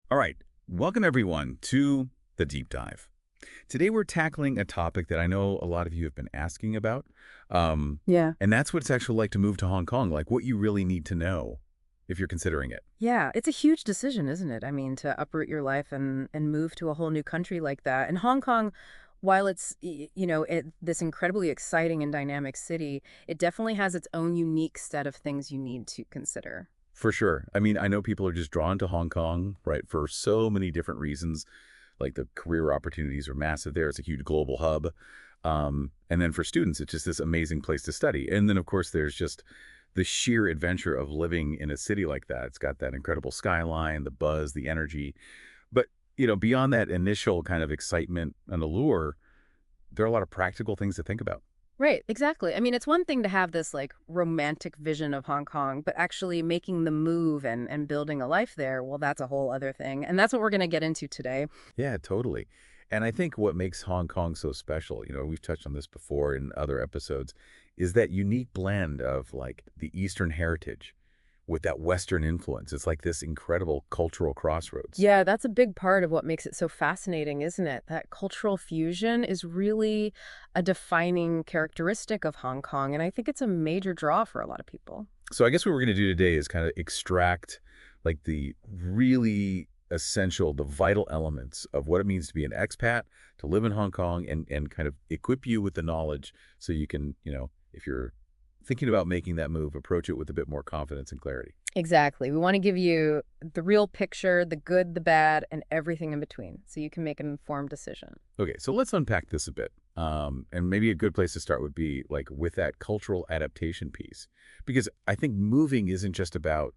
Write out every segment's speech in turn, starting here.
All right, welcome everyone to the deep dive. Today we're tackling a topic that I know a lot of you have been asking about, um, Yeah. and that's what it's actually like to move to Hong Kong, like what you really need to know if you're considering it. Yeah, it's a huge decision, isn't it? I mean, to uproot your life and move to a whole new country like that. And Hong Kong, while it's this incredibly exciting and dynamic city, it definitely has its own unique set of things you need to consider. For sure. I mean, I know people are just drawn to Hong Kong, right, for so many different reasons. Like the career opportunities are massive there. It's a huge global hub. And then for students, it's just this amazing place to study. And then, of course, there's just the sheer adventure of living in a city like that. It's got that incredible skyline, the buzz, the energy. But, beyond that initial kind of excitement and allure, there are a lot of practical things to think about. Right, exactly. I mean, it's one thing to have this like romantic vision of Hong Kong, but actually making the move and building a life there, well, that's a whole other thing. And that's what we're going to get into today. Yeah, totally. And I think what makes Hong Kong so special, we've touched on this before in other episodes, is that unique blend of like the Eastern heritage with that Western influence. It's like this incredible cultural crossroads. Yeah, that's a big part of what makes it so fascinating, isn't it? That cultural fusion is really a defining characteristic of Hong Kong, and I think it's a major draw for a lot of people. So I guess what we're going to do today is kind of extract like the really essential, the vital elements of what it means to be an expat, to live in Hong Kong, and kind of equip you with the knowledge so you can, if you're thinking about making that move, approach it with a bit more confidence and clarity. Exactly. We want to give you the real picture, the good, the bad, and everything in between, so you can make an informed decision. Okay, so let's unpack this a bit. And maybe a good place to start would be like with that cultural adaptation piece, because I think moving isn't just about,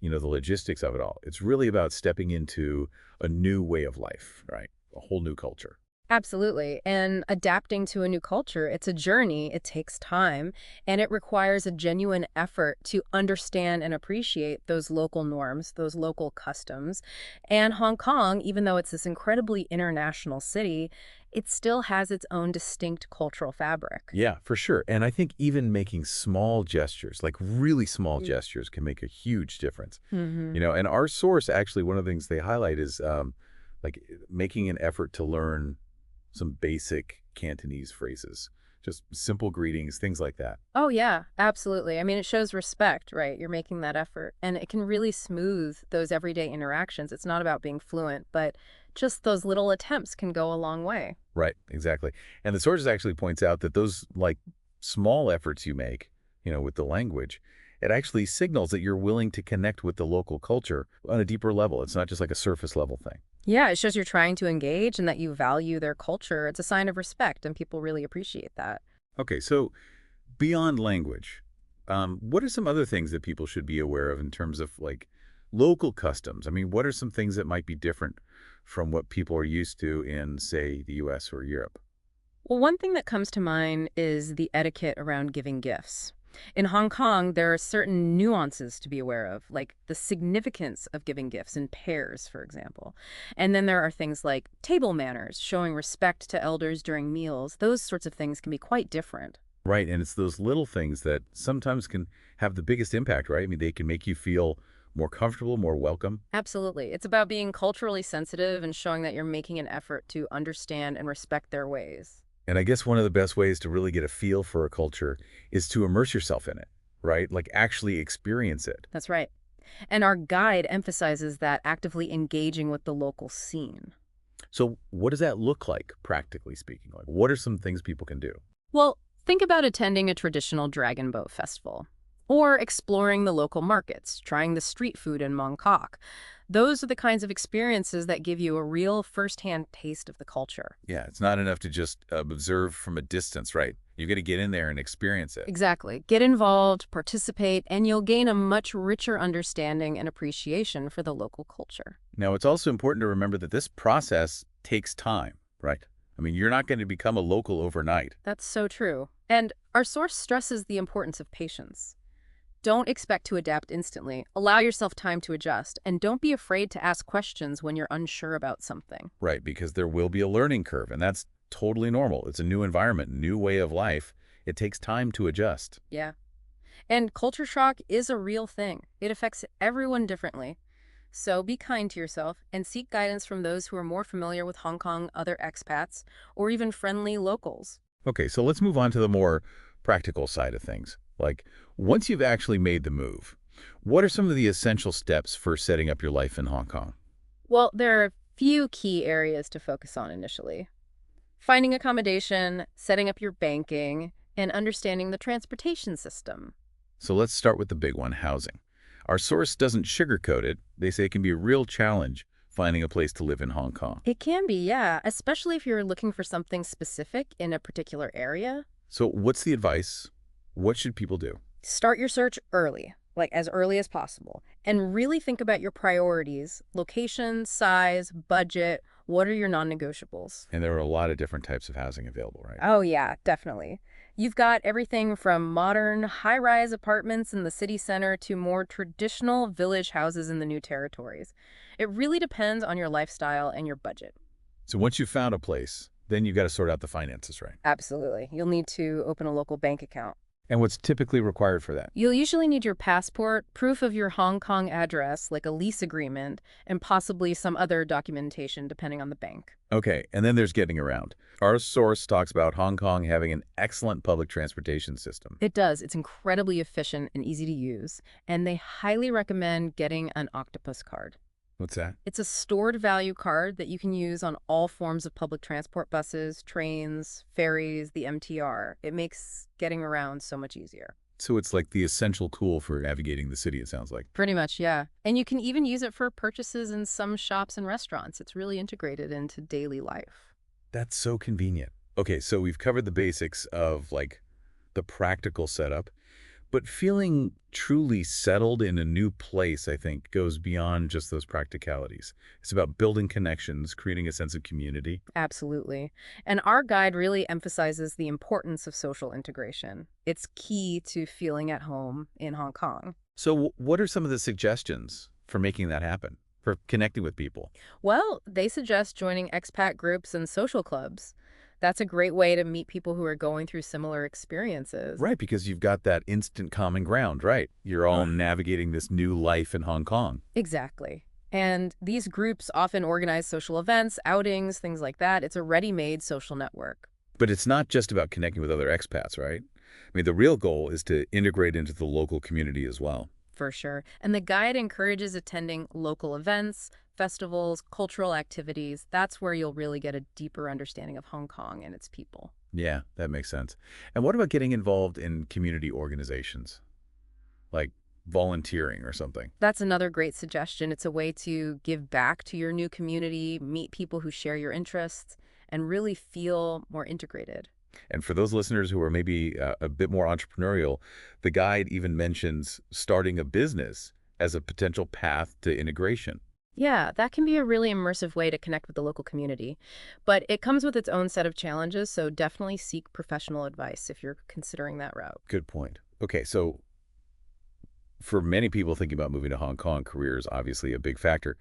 the logistics of it all. It's really about stepping into a new way of life, right? A whole new culture. Absolutely. And adapting to a new culture, it's a journey, it takes time, and it requires a genuine effort to understand and appreciate those local norms, those local customs. And Hong Kong, even though it's this incredibly international city, it still has its own distinct cultural fabric. Yeah, for sure. And I think even making small gestures, like really small gestures, can make a huge difference. Mm-hmm. And our source, actually, one of the things they highlight is like making an effort to learn some basic Cantonese phrases, just simple greetings, things like that. Oh, yeah, absolutely. I mean, it shows respect, right? You're making that effort. And it can really smooth those everyday interactions. It's not about being fluent, but just those little attempts can go a long way. Right, exactly. And the sources actually points out that those like small efforts you make, with the language, it actually signals that you're willing to connect with the local culture on a deeper level. It's not just like a surface level thing. Yeah, it shows you're trying to engage and that you value their culture. It's a sign of respect, and people really appreciate that. Okay, so beyond language, what are some other things that people should be aware of in terms of like local customs? I mean, what are some things that might be different from what people are used to in, say, the US or Europe? Well, one thing that comes to mind is the etiquette around giving gifts. In Hong Kong, there are certain nuances to be aware of, like the significance of giving gifts in pairs, for example. And then there are things like table manners, showing respect to elders during meals. Those sorts of things can be quite different. Right, and it's those little things that sometimes can have the biggest impact, right? I mean, they can make you feel more comfortable, more welcome. Absolutely. It's about being culturally sensitive and showing that you're making an effort to understand and respect their ways. And I guess one of the best ways to really get a feel for a culture is to immerse yourself in it, right? Like actually experience it. That's right. And our guide emphasizes that actively engaging with the local scene. So what does that look like, practically speaking? Like, what are some things people can do? Well, think about attending a traditional dragon boat festival or exploring the local markets, trying the street food in Mongkok. Those are the kinds of experiences that give you a real firsthand taste of the culture. Yeah, it's not enough to just observe from a distance, right? You got to get in there and experience it. Exactly. Get involved, participate, and you'll gain a much richer understanding and appreciation for the local culture. Now, it's also important to remember that this process takes time, right? I mean, you're not going to become a local overnight. That's so true. And our source stresses the importance of patience. Don't expect to adapt instantly. Allow yourself time to adjust, and don't be afraid to ask questions when you're unsure about something. Right, because there will be a learning curve, and that's totally normal. It's a new environment, new way of life. It takes time to adjust. Yeah. And culture shock is a real thing. It affects everyone differently. So be kind to yourself and seek guidance from those who are more familiar with Hong Kong, other expats, or even friendly locals. Okay, so let's move on to the more practical side of things. Like, once you've actually made the move, what are some of the essential steps for setting up your life in Hong Kong? Well, there are a few key areas to focus on initially. Finding accommodation, setting up your banking, and understanding the transportation system. So let's start with the big one, housing. Our source doesn't sugarcoat it. They say it can be a real challenge finding a place to live in Hong Kong. It can be, yeah, especially if you're looking for something specific in a particular area. So what's the advice? What should people do? Start your search early, like as early as possible, and really think about your priorities, location, size, budget, what are your non-negotiables? And there are a lot of different types of housing available, right? Oh, yeah, definitely. You've got everything from modern, high-rise apartments in the city center to more traditional village houses in the new territories. It really depends on your lifestyle and your budget. So once you've found a place, then you've got to sort out the finances, right? Absolutely. You'll need to open a local bank account. And what's typically required for that? You'll usually need your passport, proof of your Hong Kong address, like a lease agreement, and possibly some other documentation depending on the bank. Okay, and then there's getting around. Our source talks about Hong Kong having an excellent public transportation system. It does. It's incredibly efficient and easy to use, and they highly recommend getting an octopus card. What's that? It's a stored value card that you can use on all forms of public transport buses, trains, ferries, the MTR. It makes getting around so much easier. So it's like the essential tool for navigating the city, it sounds like. Pretty much, yeah. And you can even use it for purchases in some shops and restaurants. It's really integrated into daily life. That's so convenient. Okay, so we've covered the basics of like the practical setup, but feeling truly settled in a new place, I think, goes beyond just those practicalities. It's about building connections, creating a sense of community. Absolutely. And our guide really emphasizes the importance of social integration. It's key to feeling at home in Hong Kong. So what are some of the suggestions for making that happen, for connecting with people? Well, they suggest joining expat groups and social clubs. That's a great way to meet people who are going through similar experiences. Right, because you've got that instant common ground, right? You're all navigating this new life in Hong Kong. Exactly. And these groups often organize social events, outings, things like that. It's a ready-made social network. But it's not just about connecting with other expats, right? I mean, the real goal is to integrate into the local community as well. For sure. And the guide encourages attending local events, festivals, cultural activities. That's where you'll really get a deeper understanding of Hong Kong and its people. Yeah, that makes sense. And what about getting involved in community organizations, like volunteering or something? That's another great suggestion. It's a way to give back to your new community, meet people who share your interests, and really feel more integrated. And for those listeners who are maybe a bit more entrepreneurial, the guide even mentions starting a business as a potential path to integration. Yeah, that can be a really immersive way to connect with the local community. But it comes with its own set of challenges, so definitely seek professional advice if you're considering that route. Good point. Okay, so for many people thinking about moving to Hong Kong, career is obviously a big factor.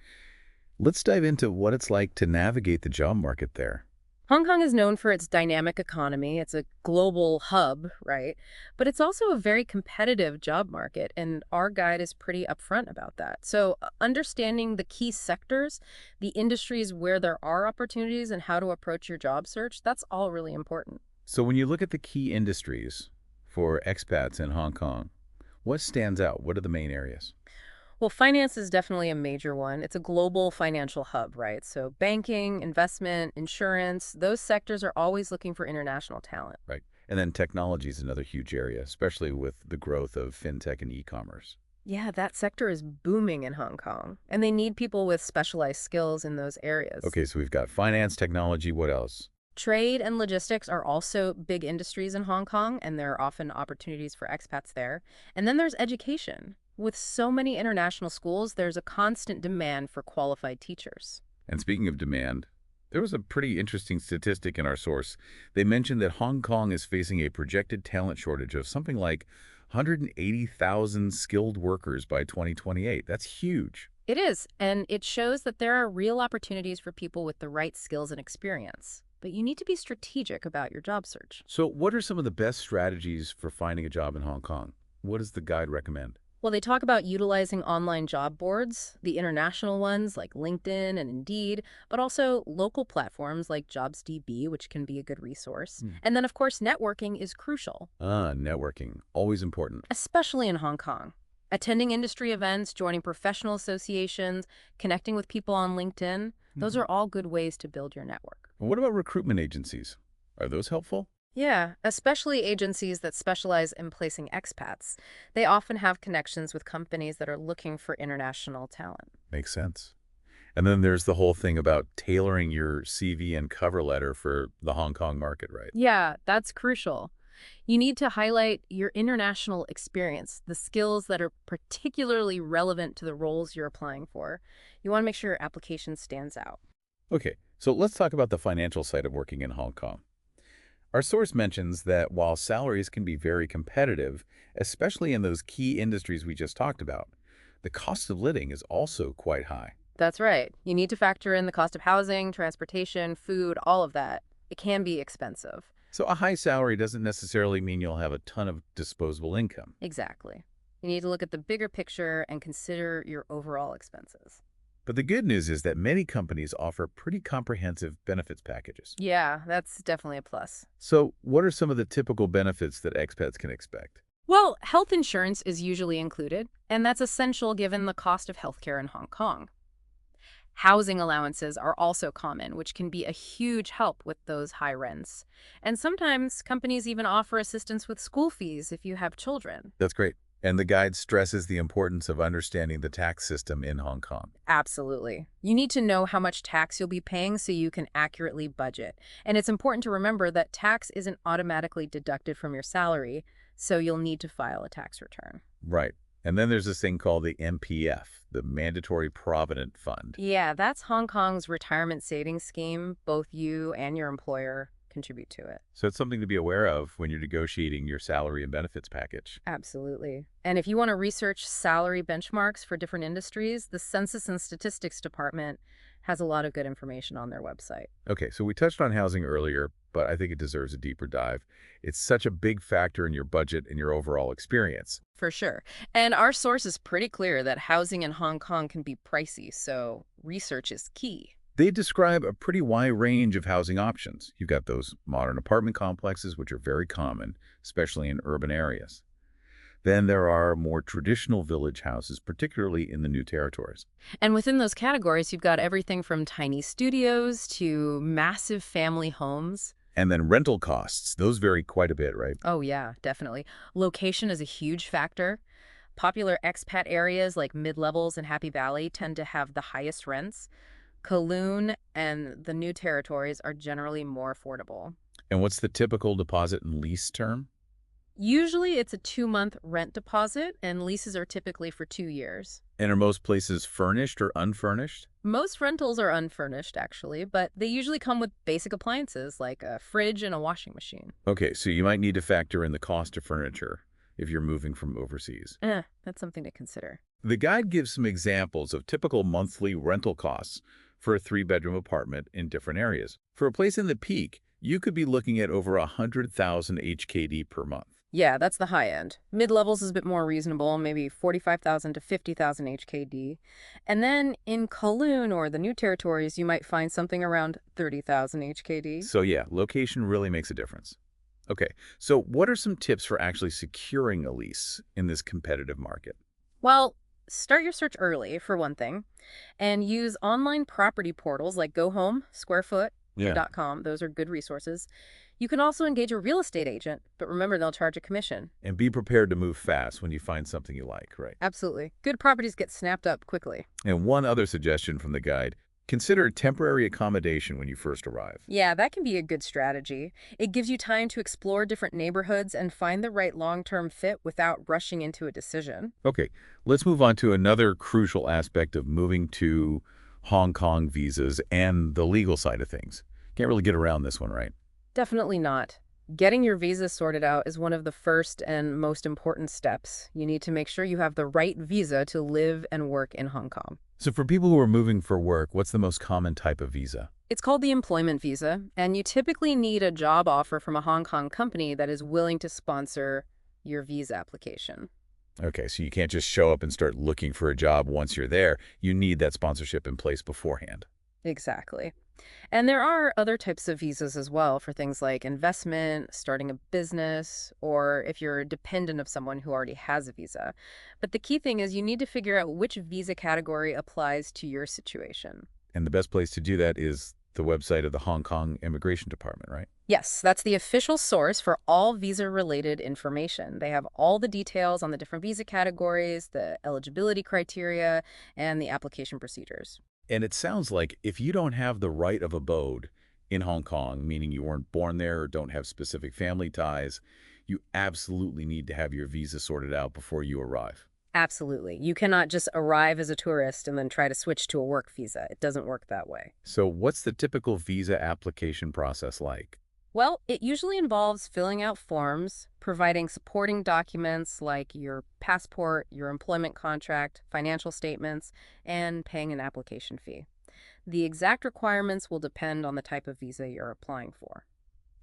Let's dive into what it's like to navigate the job market there. Hong Kong is known for its dynamic economy. It's a global hub, right? But it's also a very competitive job market, and our guide is pretty upfront about that. So, understanding the key sectors, the industries where there are opportunities, and how to approach your job search, that's all really important. So when you look at the key industries for expats in Hong Kong, what stands out? What are the main areas? Well, finance is definitely a major one. It's a global financial hub, right? So banking, investment, insurance, those sectors are always looking for international talent. Right. And then technology is another huge area, especially with the growth of fintech and e-commerce. Yeah, that sector is booming in Hong Kong, and they need people with specialized skills in those areas. Okay, so we've got finance, technology, what else? Trade and logistics are also big industries in Hong Kong, and there are often opportunities for expats there. And then there's education. With so many international schools, there's a constant demand for qualified teachers. And speaking of demand, there was a pretty interesting statistic in our source. They mentioned that Hong Kong is facing a projected talent shortage of something like 180,000 skilled workers by 2028. That's huge. It is, and it shows that there are real opportunities for people with the right skills and experience. But you need to be strategic about your job search. So what are some of the best strategies for finding a job in Hong Kong? What does the guide recommend? Well, they talk about utilizing online job boards, the international ones like LinkedIn and Indeed, but also local platforms like JobsDB, which can be a good resource. Hmm. And then, of course, networking is crucial, Networking, always important. especially in Hong Kong. Attending industry events, joining professional associations, connecting with people on LinkedIn, those Hmm. are all good ways to build your network. What about recruitment agencies? Are those helpful? Yeah, especially agencies that specialize in placing expats. They often have connections with companies that are looking for international talent. Makes sense. And then there's the whole thing about tailoring your CV and cover letter for the Hong Kong market, right? Yeah, that's crucial. You need to highlight your international experience, the skills that are particularly relevant to the roles you're applying for. You want to make sure your application stands out. Okay, so let's talk about the financial side of working in Hong Kong. Our source mentions that while salaries can be very competitive, especially in those key industries we just talked about, the cost of living is also quite high. That's right. You need to factor in the cost of housing, transportation, food, all of that. It can be expensive. So a high salary doesn't necessarily mean you'll have a ton of disposable income. Exactly. You need to look at the bigger picture and consider your overall expenses. But the good news is that many companies offer pretty comprehensive benefits packages. Yeah, that's definitely a plus. So what are some of the typical benefits that expats can expect? Well, health insurance is usually included, and that's essential given the cost of healthcare in Hong Kong. Housing allowances are also common, which can be a huge help with those high rents. And sometimes companies even offer assistance with school fees if you have children. That's great. And the guide stresses the importance of understanding the tax system in Hong Kong. Absolutely. You need to know how much tax you'll be paying so you can accurately budget. And it's important to remember that tax isn't automatically deducted from your salary, so you'll need to file a tax return. Right. And then there's this thing called the MPF, the Mandatory Provident Fund. Yeah, that's Hong Kong's retirement savings scheme. Both you and your employer contribute to it. So it's something to be aware of when you're negotiating your salary and benefits package. Absolutely. And if you want to research salary benchmarks for different industries, the Census and Statistics Department has a lot of good information on their website. Okay, so we touched on housing earlier, but I think it deserves a deeper dive. It's such a big factor in your budget and your overall experience. For sure. And our source is pretty clear that housing in Hong Kong can be pricey, so research is key. They describe a pretty wide range of housing options. You've got those modern apartment complexes, which are very common, especially in urban areas. Then there are more traditional village houses, particularly in the new territories. And within those categories, you've got everything from tiny studios to massive family homes. And then rental costs, those vary quite a bit, right? Oh, yeah, definitely. Location is a huge factor. Popular expat areas like mid-levels and Happy Valley tend to have the highest rents. Kowloon and the new territories are generally more affordable. And what's the typical deposit and lease term? Usually it's a 2-month rent deposit, and leases are typically for 2 years. And are most places furnished or unfurnished? Most rentals are unfurnished, actually, but they usually come with basic appliances like a fridge and a washing machine. Okay, so you might need to factor in the cost of furniture if you're moving from overseas. That's something to consider. The guide gives some examples of typical monthly rental costs for a three-bedroom apartment in different areas. For a place in the Peak, you could be looking at over 100,000 HKD per month. Yeah, that's the high end. Mid-levels is a bit more reasonable, maybe 45,000 to 50,000 HKD. And then in Kowloon or the new territories, you might find something around 30,000 HKD. So yeah, location really makes a difference. Okay, so what are some tips for actually securing a lease in this competitive market? Well, start your search early, for one thing, and use online property portals like Go Home, Squarefoot, Yeah. .com. Those are good resources. You can also engage a real estate agent, but remember they'll charge a commission. And be prepared to move fast when you find something you like, right? Absolutely. Good properties get snapped up quickly. And one other suggestion from the guide, consider temporary accommodation when you first arrive. Yeah, that can be a good strategy. It gives you time to explore different neighborhoods and find the right long-term fit without rushing into a decision. Okay, let's move on to another crucial aspect of moving to Hong Kong visas and the legal side of things. Can't really get around this one, right? Definitely not. Getting your visa sorted out is one of the first and most important steps. You need to make sure you have the right visa to live and work in Hong Kong. So for people who are moving for work, what's the most common type of visa? It's called the employment visa, and you typically need a job offer from a Hong Kong company that is willing to sponsor your visa application. Okay, so you can't just show up and start looking for a job once you're there. You need that sponsorship in place beforehand. Exactly. And there are other types of visas as well for things like investment, starting a business, or if you're a dependent of someone who already has a visa. But the key thing is you need to figure out which visa category applies to your situation. And the best place to do that is the website of the Hong Kong Immigration Department, right? Yes, that's the official source for all visa-related information. They have all the details on the different visa categories, the eligibility criteria, and the application procedures. And it sounds like if you don't have the right of abode in Hong Kong, meaning you weren't born there or don't have specific family ties, you absolutely need to have your visa sorted out before you arrive. Absolutely. You cannot just arrive as a tourist and then try to switch to a work visa. It doesn't work that way. So what's the typical visa application process like? Well, it usually involves filling out forms, providing supporting documents like your passport, your employment contract, financial statements, and paying an application fee. The exact requirements will depend on the type of visa you're applying for.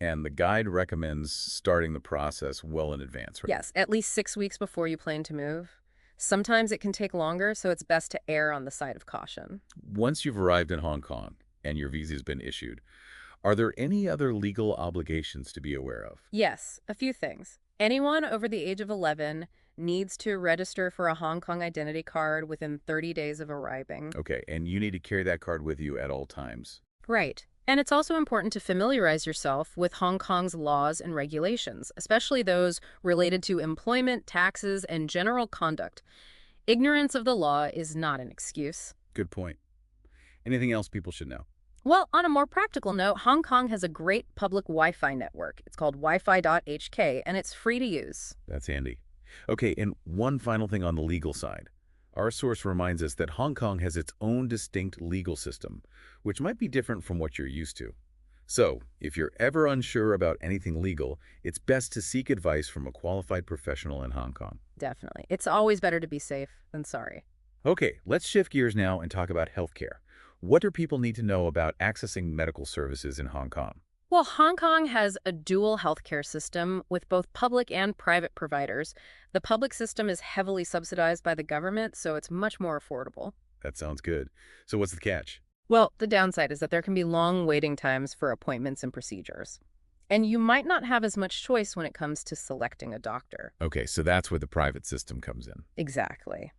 And the guide recommends starting the process well in advance, right? Yes, at least 6 weeks before you plan to move. Sometimes it can take longer, so it's best to err on the side of caution. Once you've arrived in Hong Kong and your visa has been issued, are there any other legal obligations to be aware of? Yes, a few things. Anyone over the age of 11 needs to register for a Hong Kong identity card within 30 days of arriving. Okay, and you need to carry that card with you at all times. Right. And it's also important to familiarize yourself with Hong Kong's laws and regulations, especially those related to employment, taxes, and general conduct. Ignorance of the law is not an excuse. Good point. Anything else people should know? Well, on a more practical note, Hong Kong has a great public Wi-Fi network. It's called Wi-Fi.HK, and it's free to use. That's handy. Okay, and one final thing on the legal side. Our source reminds us that Hong Kong has its own distinct legal system, which might be different from what you're used to. So, if you're ever unsure about anything legal, it's best to seek advice from a qualified professional in Hong Kong. Definitely. It's always better to be safe than sorry. Okay, let's shift gears now and talk about healthcare. What do people need to know about accessing medical services in Hong Kong? Well, Hong Kong has a dual healthcare system with both public and private providers. The public system is heavily subsidized by the government, so it's much more affordable. That sounds good. So what's the catch? Well, the downside is that there can be long waiting times for appointments and procedures. And you might not have as much choice when it comes to selecting a doctor. Okay, so that's where the private system comes in. Exactly.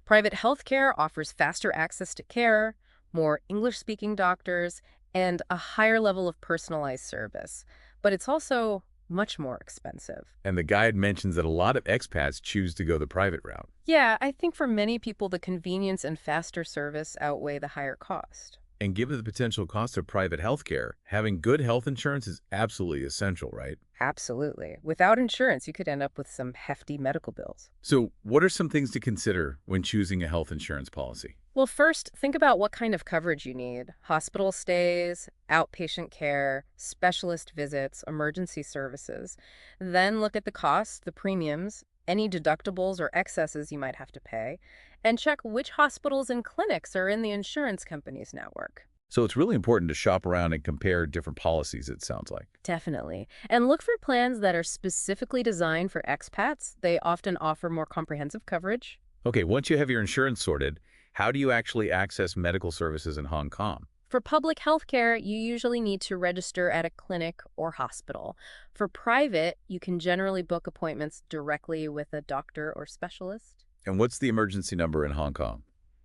Private healthcare offers faster access to care, more English-speaking doctors, and a higher level of personalized service. But it's also much more expensive. And the guide mentions that a lot of expats choose to go the private route. Yeah, I think for many people, the convenience and faster service outweigh the higher cost. And given the potential cost of private healthcare, having good health insurance is absolutely essential, right? Absolutely. Without insurance, you could end up with some hefty medical bills. So what are some things to consider when choosing a health insurance policy? Well, first, think about what kind of coverage you need. Hospital stays, outpatient care, specialist visits, emergency services. Then look at the costs, the premiums, any deductibles or excesses you might have to pay, and check which hospitals and clinics are in the insurance company's network. So it's really important to shop around and compare different policies, it sounds like. Definitely. And look for plans that are specifically designed for expats. They often offer more comprehensive coverage. Okay, once you have your insurance sorted, how do you actually access medical services in Hong Kong? For public health care, you usually need to register at a clinic or hospital. For private, you can generally book appointments directly with a doctor or specialist. And what's the emergency number in Hong Kong?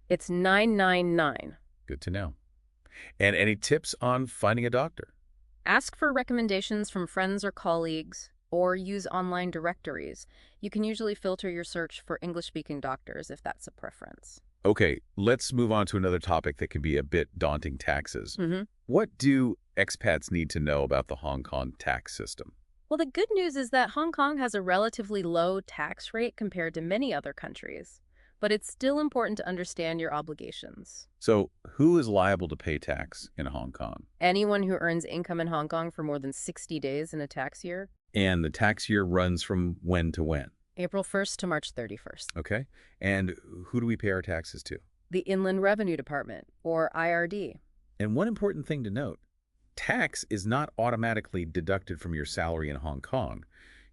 It's 999. Good to know. And any tips on finding a doctor? Ask for recommendations from friends or colleagues, or use online directories. You can usually filter your search for English-speaking doctors if that's a preference. Okay, let's move on to another topic that can be a bit daunting, taxes. What do expats need to know about the Hong Kong tax system? Well, the good news is that Hong Kong has a relatively low tax rate compared to many other countries, but it's still important to understand your obligations. So who is liable to pay tax in Hong Kong? Anyone who earns income in Hong Kong for more than 60 days in a tax year, And the tax year runs from when to when? April 1st to March 31st. Okay. And who do we pay our taxes to? The Inland Revenue Department, or IRD. And one important thing to note, tax is not automatically deducted from your salary in Hong Kong.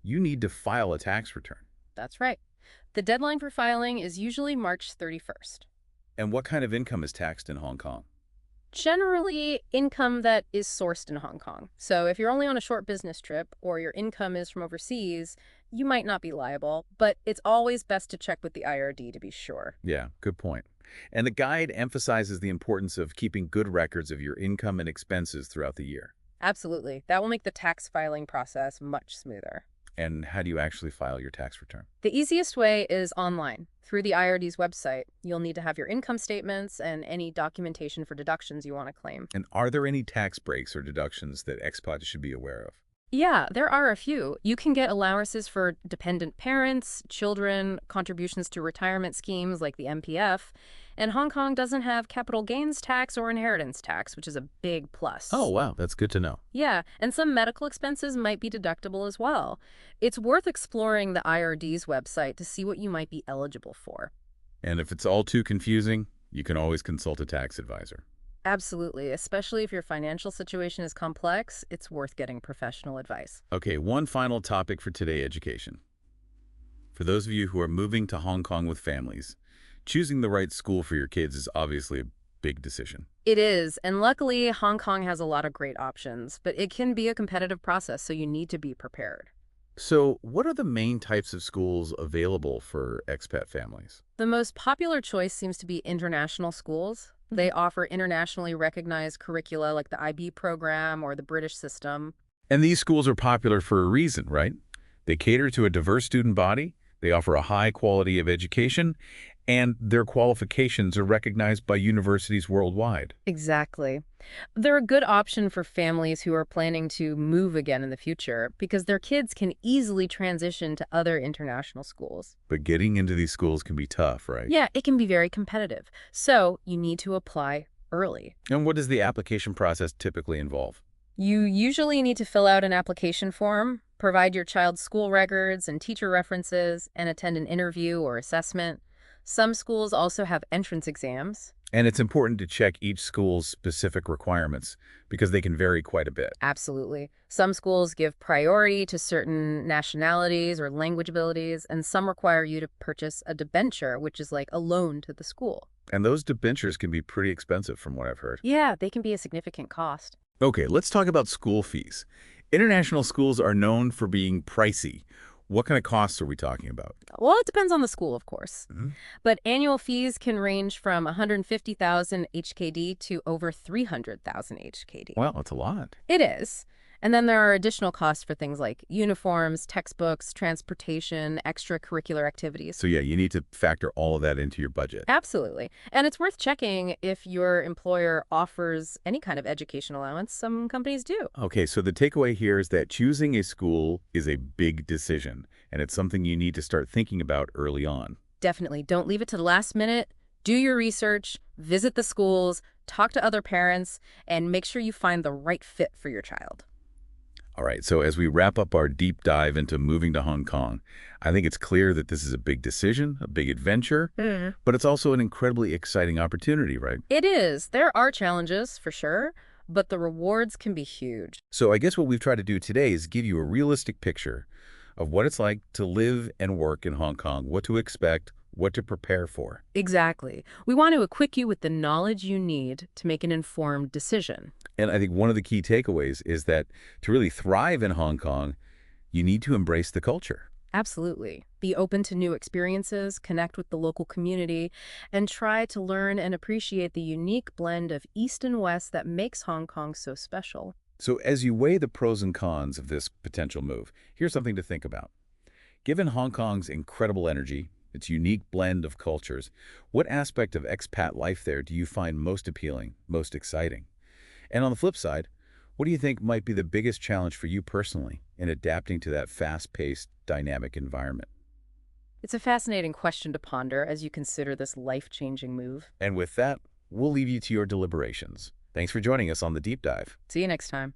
You need to file a tax return. That's right. The deadline for filing is usually March 31st. And what kind of income is taxed in Hong Kong? Generally, income that is sourced in Hong Kong. So if you're only on a short business trip or your income is from overseas, you might not be liable, but it's always best to check with the IRD to be sure. Yeah, good point. And the guide emphasizes the importance of keeping good records of your income and expenses throughout the year. Absolutely. That will make the tax filing process much smoother. And how do you actually file your tax return? The easiest way is online. Through the IRD's website, you'll need to have your income statements and any documentation for deductions you want to claim. And are there any tax breaks or deductions that expats should be aware of? Yeah, there are a few. You can get allowances for dependent parents, children, contributions to retirement schemes like the MPF, and Hong Kong doesn't have capital gains tax or inheritance tax, which is a big Oh, plus. wow, that's good to know. Yeah, and some medical expenses might be deductible as well. It's worth exploring the IRD's website to see what you might be eligible for. And if it's all too confusing, you can always consult a tax advisor. Absolutely, especially if your financial situation is complex, it's worth getting professional advice. Okay, one final topic for today, education. For those of you who are moving to Hong Kong with families, choosing the right school for your kids is obviously a big decision. It is, and luckily, Hong Kong has a lot of great options, but it can be a competitive process, so you need to be prepared. So what are the main types of schools available for expat families? The most popular choice seems to be international schools. They offer internationally recognized curricula like the IB program or the British system. And these schools are popular for a reason, right? They cater to a diverse student body, they offer a high quality of education, and their qualifications are recognized by universities worldwide. Exactly. They're a good option for families who are planning to move again in the future because their kids can easily transition to other international schools. But getting into these schools can be tough, right? Yeah, it can be very competitive. So you need to apply early. And what does the application process typically involve? You usually need to fill out an application form, provide your child's school records and teacher references, and attend an interview or assessment. Some schools also have entrance exams. And it's important to check each school's specific requirements because they can vary quite a bit. Absolutely. Some schools give priority to certain nationalities or language abilities, and some require you to purchase a debenture, which is like a loan to the school. And those debentures can be pretty expensive from what I've heard. Yeah, they can be a significant cost. Okay, let's talk about school fees. International schools are known for being pricey. What kind of costs are we talking about? Well, it depends on the school, of course. Mhm. But annual fees can range from 150,000 HKD to over 300,000 HKD. Well, that's a lot. It is. And then there are additional costs for things like uniforms, textbooks, transportation, extracurricular activities. So yeah, you need to factor all of that into your budget. Absolutely. And it's worth checking if your employer offers any kind of education allowance. Some companies do. Okay, so the takeaway here is that choosing a school is a big decision, and it's something you need to start thinking about early on. Definitely. Don't leave it to the last minute. Do your research, visit the schools, talk to other parents, and make sure you find the right fit for your child. All right, so as we wrap up our deep dive into moving to Hong Kong, I think it's clear that this is a big decision, a big adventure, but it's also an incredibly exciting opportunity, right? It is. There are challenges, for sure, but the rewards can be huge. So I guess what we've tried to do today is give you a realistic picture of what it's like to live and work in Hong Kong, what to expect, what to prepare for. Exactly. We want to equip you with the knowledge you need to make an informed decision. And I think one of the key takeaways is that to really thrive in Hong Kong, you need to embrace the culture. Absolutely. Be open to new experiences, connect with the local community, and try to learn and appreciate the unique blend of East and West that makes Hong Kong so special. So as you weigh the pros and cons of this potential move, here's something to think about. Given Hong Kong's incredible energy, its unique blend of cultures, what aspect of expat life there do you find most appealing, most exciting? And on the flip side, what do you think might be the biggest challenge for you personally in adapting to that fast-paced, dynamic environment? It's a fascinating question to ponder as you consider this life-changing move. And with that, we'll leave you to your deliberations. Thanks for joining us on the Deep Dive. See you next time.